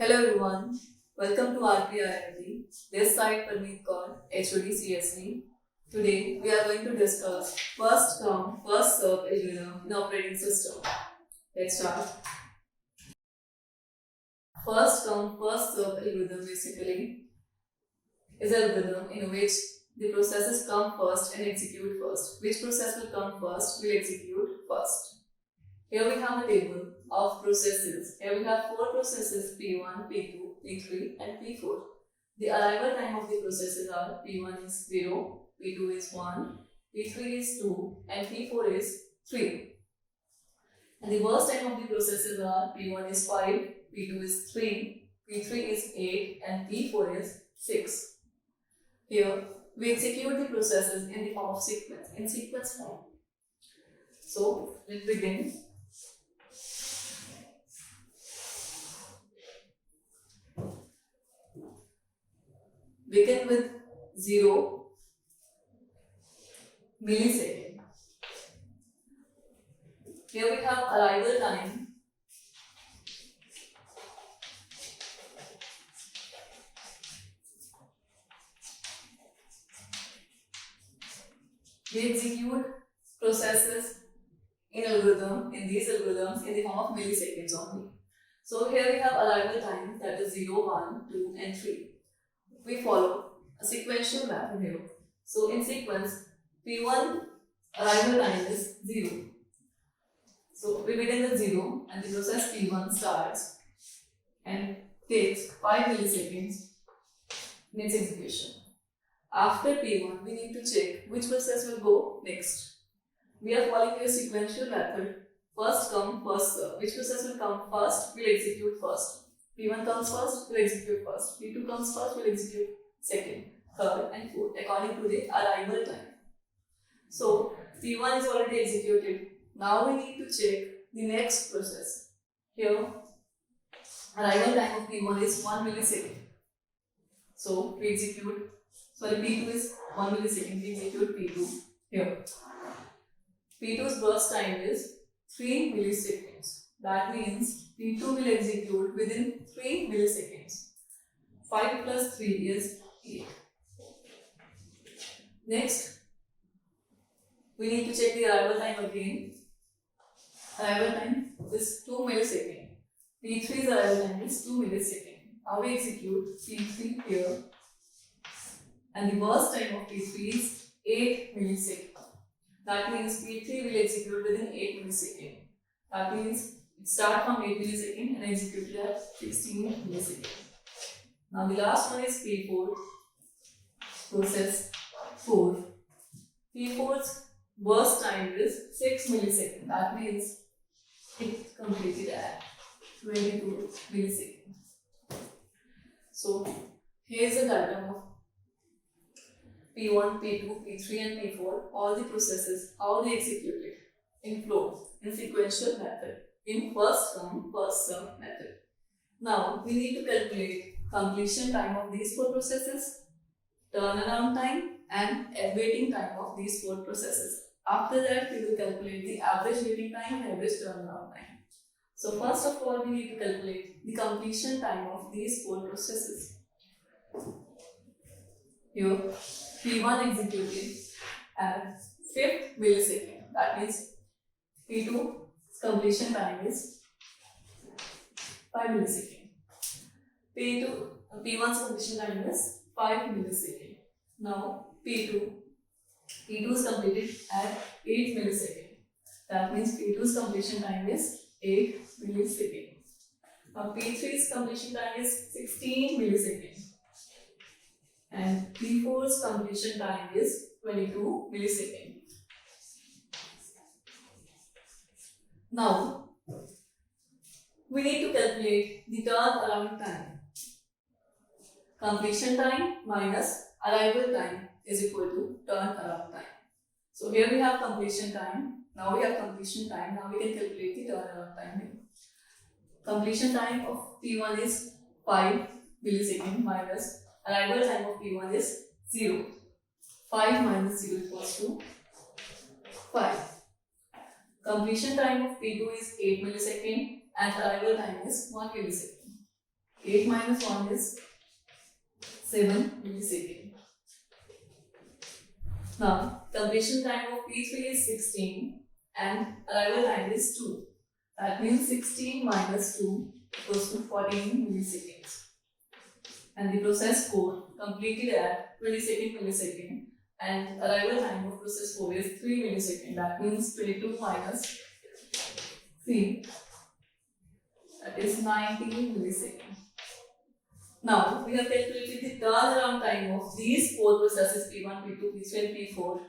Hello everyone, welcome to RPIRT. This side Parmeet Kaur, HOD CSV. Today we are going to discuss first come, first serve algorithm in operating system. Let's start. First come, first serve algorithm basically is an algorithm in which the processes come first and execute first. Which process will come first will execute first. Here we have a table of processes. Here we have 4 processes P1, P2, P3 and P4. The arrival time of the processes are P1 is 0, P2 is 1, P3 is 2 and P4 is 3. And the burst time of the processes are P1 is 5, P2 is 3, P3 is 8 and P4 is 6. Here we execute the processes in the form of sequence, in sequence form. So let's begin. Begin with 0 millisecond. Here we have arrival time. We execute processes in these algorithms in the form of milliseconds only. So here we have arrival time, that is 0, 1, 2 and 3. We follow a sequential method here. So in sequence, P1 arrival time is 0. So we begin with 0 and the process P1 starts and takes 5 milliseconds in its execution. After P1, we need to check which process will go next. We are following a sequential method. First come, first serve. Which process will come first, will execute first. P1 comes first, will execute first. P2 comes first, will execute second, third and fourth according to the arrival time. So P1 is already executed. Now we need to check the next process. Here arrival time of P1 is 1 millisecond. So we execute, P2 is 1 millisecond, we execute P2 here. P2's burst time is 3 milliseconds. That means P2 will execute within 3 milliseconds. 5 plus 3 is 8. Next, we need to check the arrival time again. Arrival time is 2 milliseconds. P3's arrival time is 2 milliseconds. Now we execute P3 here. And the burst time of P3 is 8 milliseconds. That means P3 will execute within 8 milliseconds. That means it starts from 8 milliseconds and executed at 16 milliseconds. Now the last one is P4, process 4. P4's burst time is 6 milliseconds. That means it completed at 22 milliseconds. So here is the diagram of P1, P2, P3 and P4, all the processes, how they executed in flow, in sequential method, in first come, first serve method. Now we need to calculate completion time of these 4 processes, turnaround time and waiting time of these 4 processes. After that we will calculate the average waiting time and average turnaround time. So first of all we need to calculate the completion time of these 4 processes. Here P1 executed at 5th millisecond. That means P2's completion time is 5 milliseconds. P1's completion time is 5 milliseconds. Now P2 is completed at 8 milliseconds. That means P2's completion time is 8 milliseconds. Now P3's completion time is 16 milliseconds. And P4's completion time is 22 milliseconds. Now, we need to calculate the turnaround time. Completion time minus arrival time is equal to turnaround time. So here we have completion time. Now we have completion time. Now we can calculate the turnaround time. Completion time of P1 is 5 milliseconds minus arrival time of P1 is 0. 5 minus 0 equals to 5. Completion time of P2 is 8 milliseconds and arrival time is 1 millisecond. 8 minus 1 is 7 milliseconds. Now, completion time of P3 is 16 and arrival time is 2. That means 16 minus 2 equals to 14 milliseconds. And the process 4 completed at 22nd millisecond and arrival time of process 4 is 3 milliseconds. That means 22 minus 3, that is 19 milliseconds. Now, we have calculated the turnaround time of these 4 processes P1, P2, P3 and P4.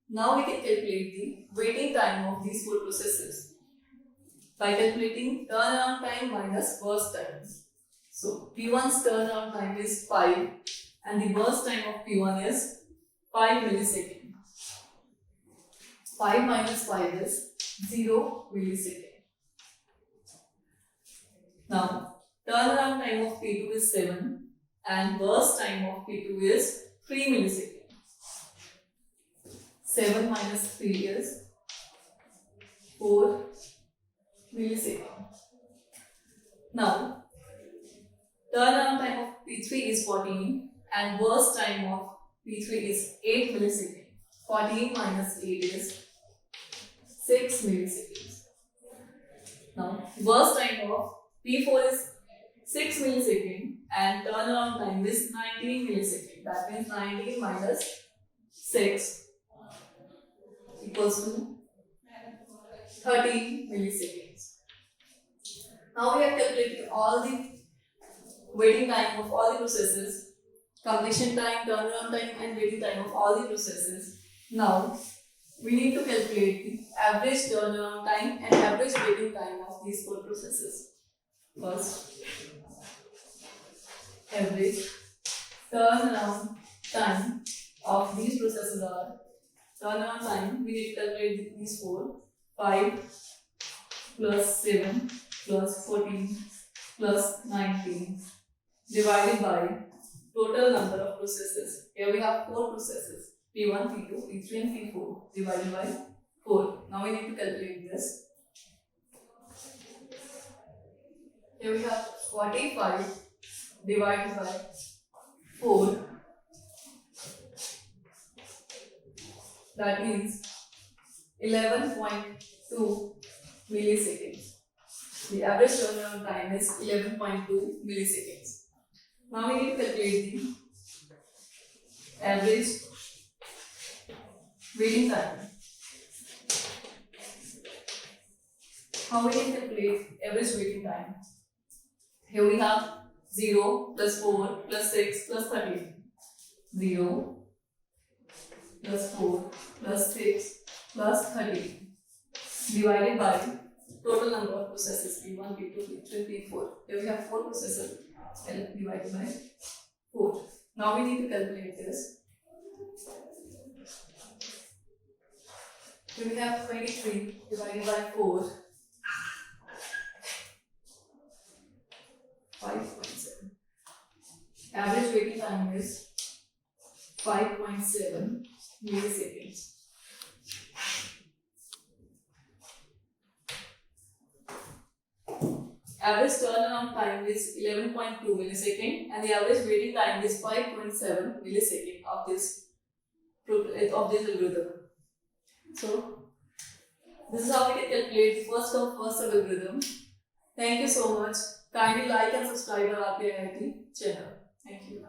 Now we can calculate the waiting time of these 4 processes by calculating turnaround time minus burst time. So, P1's turnaround time is 5 and the burst time of P1 is 5 milliseconds. 5 minus 5 is 0 millisecond. Now, turnaround time of P2 is 7 and burst time of P2 is 3 milliseconds. 7 minus 3 is 4 milliseconds. Now, turnaround time of P3 is 14 and burst time of P3 is 8 milliseconds. 14 minus 8 is 6 milliseconds. Now, burst time of P4 is 6 milliseconds and turnaround time is 19 milliseconds. That means 19 minus 6 equals to 13 milliseconds. Now we have calculated all the waiting time of all the processes, completion time, turnaround time and waiting time of all the processes. Now we need to calculate the average turnaround time and average waiting time of these 4 processes. First, average turnaround time of these processes are turnaround time. We need to calculate these 4. 5 plus 7 plus 14 plus 19 divided by total number of processes. Here we have 4 processes, P1, P2, P3 and P4 divided by 4. Now we need to calculate this. Here we have 45 divided by 4. That means 11.2 milliseconds. The average turnaround time is 11.2 milliseconds. Now we need to calculate the average waiting time. How we can calculate average waiting time? Here we have 0 plus 4 plus 6 plus 13. 0 plus 4 plus 6 plus 13 divided by total number of processes P1, P2, P3, P4. Here we have 4 processes divided by 4. Now we need to calculate this. Here we have 23 divided by 4. 5.7. Average waiting time is 5.7 milliseconds. Average turnaround time is 11.2 millisecond and the average waiting time is 5.7 millisecond of this algorithm. So this is how we can calculate the first come first serve algorithm. Thank you so much. Kindly like and subscribe our RPIIT channel. Thank you.